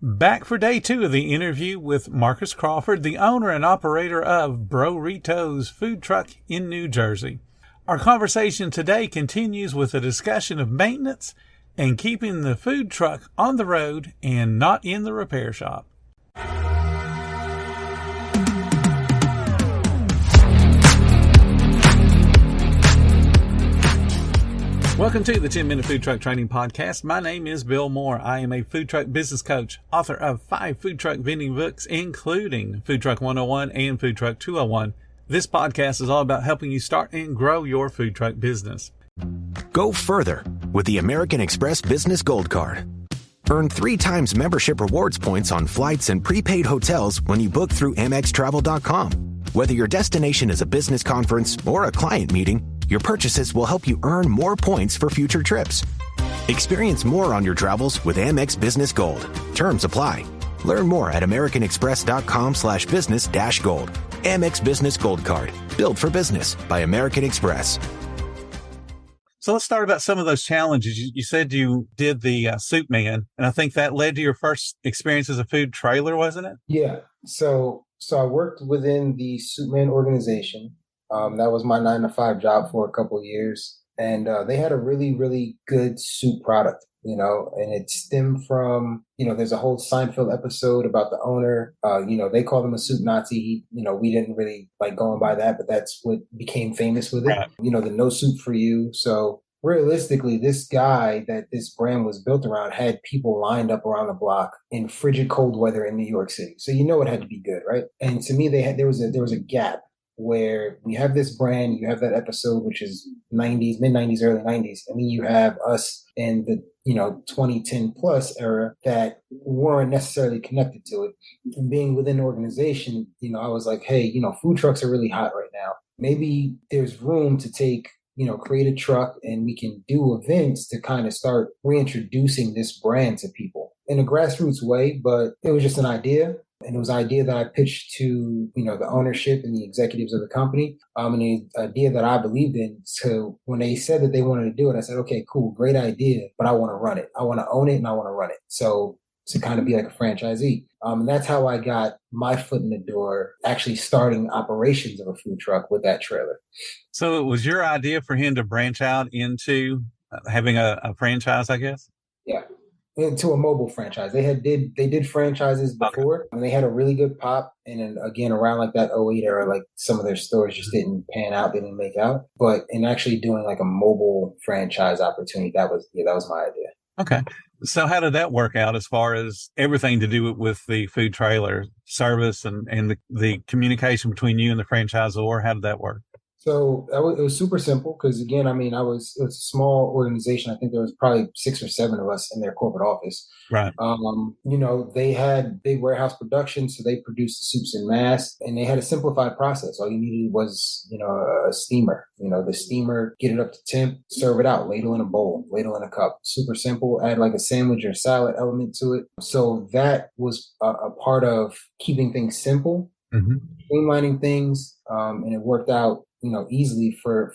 Back for day 2 of the interview with Marcus Crawford, the owner and operator of Bro-Ritos food truck in New Jersey. Our conversation today continues with a discussion of maintenance and keeping the food truck on the road and not in the repair shop. Welcome to the 10-Minute Food Truck Training Podcast. My name is Bill Moore. I am a food truck business coach, author of 5 food truck vending books, including Food Truck 101 and Food Truck 201. This podcast is all about helping you start and grow your food truck business. Go further with the American Express Business Gold Card. Earn 3 times membership rewards points on flights and prepaid hotels when you book through AmexTravel.com. Whether your destination is a business conference or a client meeting, your purchases will help you earn more points for future trips. Experience more on your travels with Amex Business Gold. Terms apply. Learn more at americanexpress.com/business-gold. Amex Business Gold Card. Built for business by American Express. So let's start about some of those challenges. You said you did the Soup Man, and I think that led to your first experience as a food trailer, wasn't it? Yeah. So I worked within the Soup Man organization. That was my 9-to-5 job for a couple of years. And they had a really, really good soup product, and it stemmed from, there's a whole Seinfeld episode about the owner. They called him a soup Nazi. We didn't really like going by that, but that's what became famous with it. Right. The no soup for you. So realistically, this guy that this brand was built around had people lined up around the block in frigid cold weather in New York City. So it had to be good, right? And to me, there was a gap where we have this brand, you have that episode, which is 90s, mid-90s, early 90s, and then you have us in the 2010 plus era that weren't necessarily connected to it. And being within the organization, I was like, hey, food trucks are really hot right now. Maybe there's room to create a truck and we can do events to kind of start reintroducing this brand to people in a grassroots way, but it was just an idea. And it was an idea that I pitched to, the ownership and the executives of the company. And the idea that I believed in. So when they said that they wanted to do it, I said, okay, cool, great idea, but I want to run it. I want to own it and I want to run it. So to kind of be like a franchisee. And that's how I got my foot in the door, actually starting operations of a food truck with that trailer. So it was your idea for him to branch out into having a franchise, I guess? Yeah. Into a mobile franchise. They did franchises before, and they had a really good pop. And then again, around like that '08 era, like some of their stores just didn't pan out, they didn't make out. But in actually doing like a mobile franchise opportunity, that was my idea. Okay. So how did that work out as far as everything to do with the food trailer service and the communication between you and the franchisor? How did that work? So it was super simple because, again, it was a small organization. I think there was probably 6 or 7 of us in their corporate office. Right. They had big warehouse production, so they produced the soups in mass, and they had a simplified process. All you needed was, a steamer. The steamer, get it up to temp, serve it out, ladle in a bowl, ladle in a cup. Super simple. Add like a sandwich or salad element to it. So that was a part of keeping things simple, streamlining things, and it worked out easily for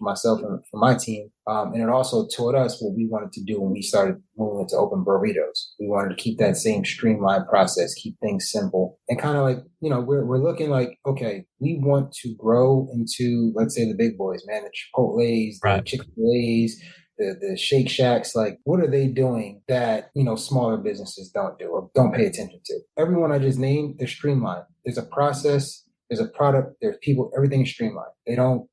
myself and for my team. And it also taught us what we wanted to do when we started moving into open Bro-Ritos. We wanted to keep that same streamlined process, keep things simple, and kind of like, we're looking like, okay, we want to grow into, let's say, the big boys, man, the Chipotle's, the Chick-fil-A's, the Shake Shacks. Like, what are they doing that, smaller businesses don't do or don't pay attention to? Everyone I just named, they're streamlined. There's a process. There's a product, there's people, everything is streamlined. They don't,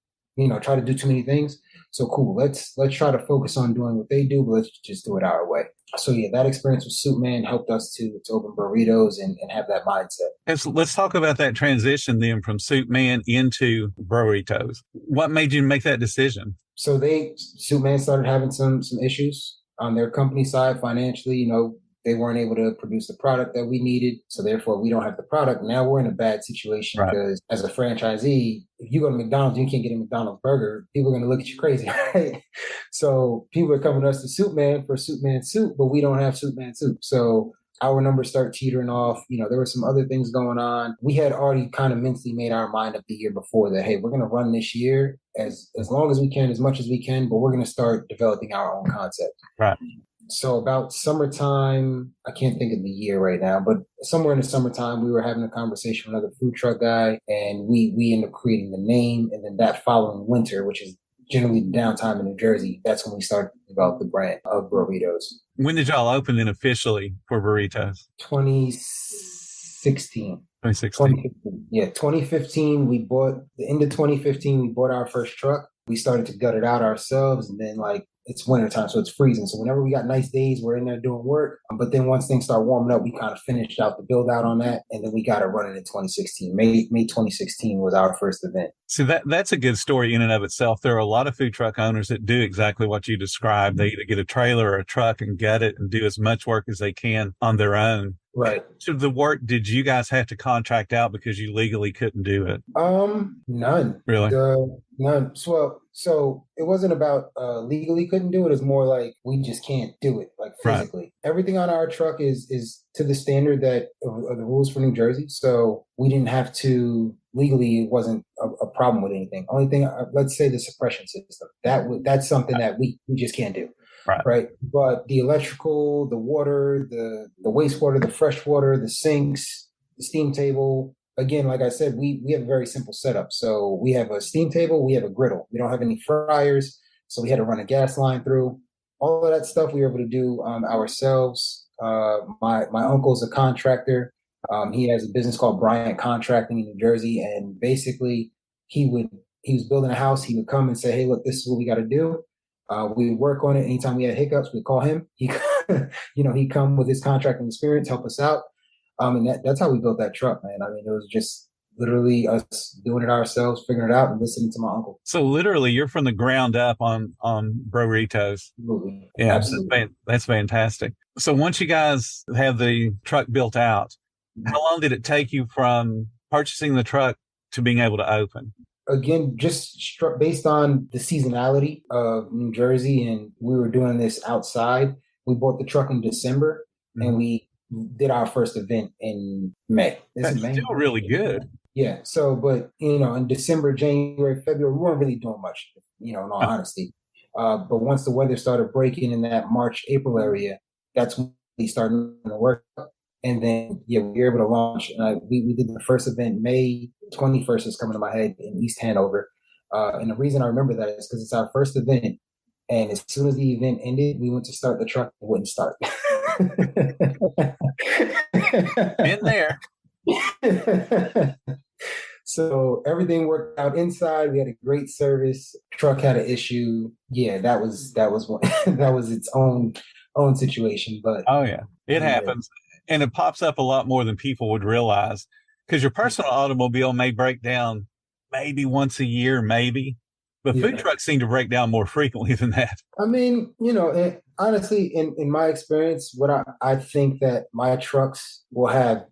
try to do too many things. So cool, let's try to focus on doing what they do, but let's just do it our way. So yeah, that experience with Soup Man helped us to open Bro-Ritos and have that mindset. And so let's talk about that transition then from Soup Man into Bro-Ritos. What made you make that decision? So Soup Man started having some issues on their company side financially, they weren't able to produce the product that we needed. So therefore, we don't have the product. Now we're in a bad situation because as a franchisee, if you go to McDonald's, you can't get a McDonald's burger. People are going to look at you crazy, right? So people are coming to us to Soup Man for Soup Man soup, but we don't have Soup Man soup. So our numbers start teetering off. There were some other things going on. We had already kind of mentally made our mind up the year before that, hey, we're going to run this year as long as we can, as much as we can, but we're going to start developing our own concept. Right. So about summertime, I can't think of the year right now, but somewhere in the summertime, we were having a conversation with another food truck guy, and we ended up creating the name. And then that following winter, which is generally the downtime in New Jersey, that's when we started to develop the brand of Bro-Ritos. When did y'all open then officially for Burritos? 2016. 2016. 2015. Yeah, 2015, the end of 2015, we bought our first truck. We started to gut it out ourselves, and then like it's wintertime, so it's freezing. So whenever we got nice days, we're in there doing work. But then once things start warming up, we kind of finished out the build out on that, and then we got it running in 2016. May 2016 was our first event. See, that's a good story in and of itself. There are a lot of food truck owners that do exactly what you described. They either get a trailer or a truck and gut it and do as much work as they can on their own. Right. So the work, did you guys have to contract out because you legally couldn't do it? None. Really? None. So it wasn't about legally couldn't do it. It's more like we just can't do it, like physically. Right. Everything on our truck is to the standard that of the rules for New Jersey. So we didn't have to legally. It wasn't a problem with anything. Only thing, let's say the suppression system. That's something that we just can't do. Right. But the electrical, the water, the wastewater, the fresh water, the sinks, the steam table. Again, like I said, we have a very simple setup. So we have a steam table, we have a griddle. We don't have any fryers. So we had to run a gas line through. All of that stuff we were able to do ourselves. My uncle's a contractor. He has a business called Bryant Contracting in New Jersey. And basically he was building a house. He would come and say, hey, look, this is what we got to do. We work on it. Anytime we had hiccups, we call him. He'd come with his contracting experience, help us out. And that's how we built that truck, man. I mean, it was just literally us doing it ourselves, figuring it out, and listening to my uncle. So literally, you're from the ground up on Bro-Ritos. Absolutely. Yeah, Absolutely. That's fantastic. So once you guys have the truck built out, how long did it take you from purchasing the truck to being able to open? Again, just based on the seasonality of New Jersey, and we were doing this outside. We bought the truck in December, and we did our first event in May. That's still really good. Yeah. So, but in December, January, February, we weren't really doing much, in all honesty. But once the weather started breaking in that March, April area, that's when we started to work. And then, we were able to launch. We did the first event, May 21st is coming to my head, in East Hanover. And the reason I remember that is because it's our first event. And as soon as the event ended, we went to start the truck. It wouldn't start. Been there. So everything worked out inside. We had a great service. Truck had an issue. Yeah, that was one. That was its own situation. But it happens, and it pops up a lot more than people would realize. Because your personal automobile may break down maybe once a year, maybe. But food trucks seem to break down more frequently than that. I mean, honestly, in my experience, what I think that my trucks will have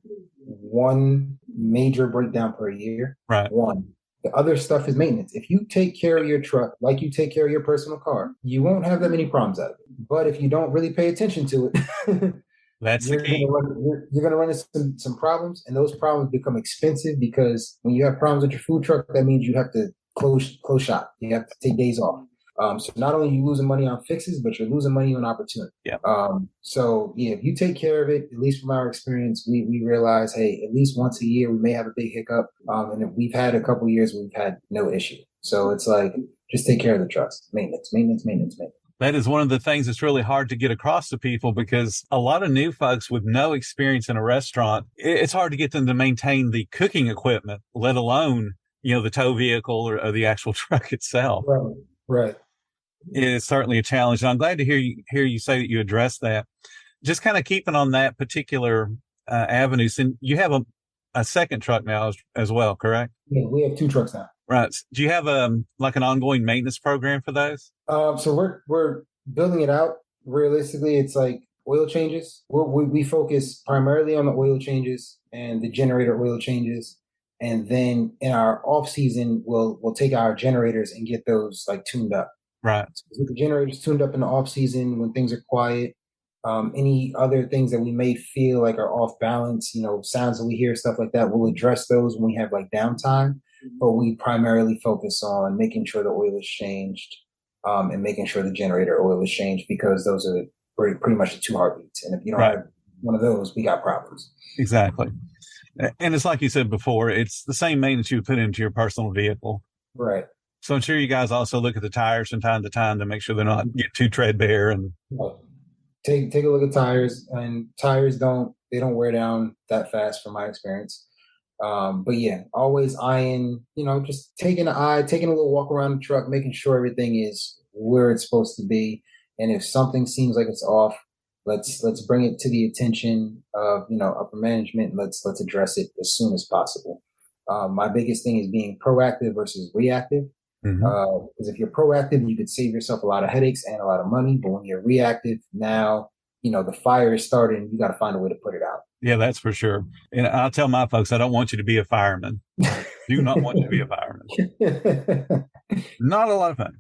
one major breakdown per year. Right. One. The other stuff is maintenance. If you take care of your truck like you take care of your personal car, you won't have that many problems out of it. But if you don't really pay attention to it, that's the key. You're going to run into some problems, and those problems become expensive because when you have problems with your food truck, that means you have to close shop. You have to take days off. So not only are you losing money on fixes, but you're losing money on opportunity. Yeah. If you take care of it, at least from our experience, we realize, hey, at least once a year we may have a big hiccup. And we've had a couple of years where we've had no issue. So it's like, just take care of the trucks. Maintenance. That is one of the things that's really hard to get across to people, because a lot of new folks with no experience in a restaurant, it's hard to get them to maintain the cooking equipment, let alone, the tow vehicle or the actual truck itself. Right. It's certainly a challenge. And I'm glad to hear you say that you addressed that. Just kind of keeping on that particular avenue. So you have a second truck now as well, correct? Yeah, we have two trucks now. Right. Do you have like an ongoing maintenance program for those? So we're building it out. Realistically, it's like oil changes. We focus primarily on the oil changes and the generator oil changes. And then in our off season, we'll take our generators and get those like tuned up. Right. So the generators tuned up in the off season when things are quiet. Any other things that we may feel like are off balance, sounds that we hear, stuff like that, we'll address those when we have like downtime. But we primarily focus on making sure the oil is changed, and making sure the generator oil is changed, because those are pretty much the two heartbeats. And if you don't Right. have one of those, we got problems. Exactly. And it's like you said before, it's the same maintenance you would put into your personal vehicle. Right. So I'm sure you guys also look at the tires from time to time to make sure they're not get too treadbare. And Take a look at tires, and tires don't wear down that fast from my experience. But yeah, always eyeing, just taking a little walk around the truck, making sure everything is where it's supposed to be. And if something seems like it's off, let's bring it to the attention of, upper management. Let's address it as soon as possible. My biggest thing is being proactive versus reactive. Because if you're proactive, you could save yourself a lot of headaches and a lot of money. But when you're reactive, now, the fire is starting. You got to find a way to put it out. Yeah, that's for sure. And I'll tell my folks, I don't want you to be a fireman. Do not want you to be a fireman. Not a lot of fun.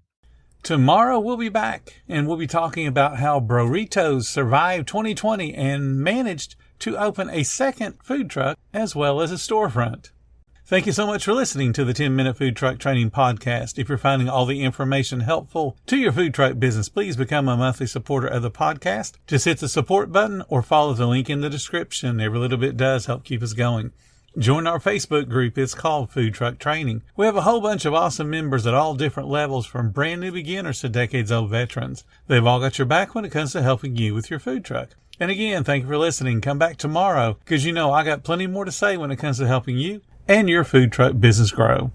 Tomorrow we'll be back and we'll be talking about how Bro-Ritos survived 2020 and managed to open a second food truck as well as a storefront. Thank you so much for listening to the 10-Minute Food Truck Training Podcast. If you're finding all the information helpful to your food truck business, please become a monthly supporter of the podcast. Just hit the support button or follow the link in the description. Every little bit does help keep us going. Join our Facebook group. It's called Food Truck Training. We have a whole bunch of awesome members at all different levels, from brand new beginners to decades-old veterans. They've all got your back when it comes to helping you with your food truck. And again, thank you for listening. Come back tomorrow because I got plenty more to say when it comes to helping you and your food truck business grow.